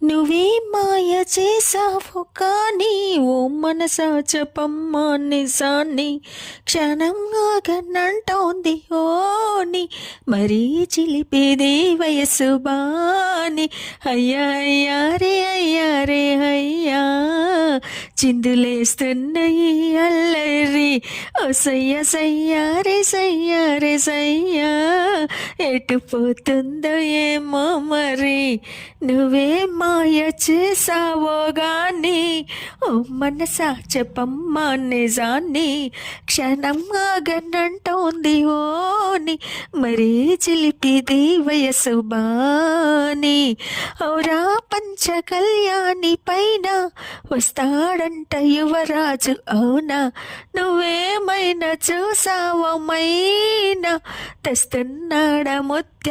నువ్వే మాయ చేసావు కానీ ఓ మనసా చెప్పమ్మా నిజాన్ని క్షణం ఆగనంటోంది ఓని మరీ చిలిపేదే వయసు బాని అయ్యా అయ్యా రే అయ్యా చిందులేస్తున్న ఈ అల్లరి ఓ సయ్యా ఎటు పోతుందో ఏమో మరి నువ్వే మాయ చేసావో గాని ఓ మనసా చెప్పమ్మా నిజాన్ని క్షణం ఆగనంటోంది ఓని మరీ చిలిపిది వయసు బాని ఔరా పంచ కళ్యాణి పైన వస్తాడంట యువరాజు అవునా నువ్వేమైనా చూసావో మైనా తెస్తున్నాడా ముత్య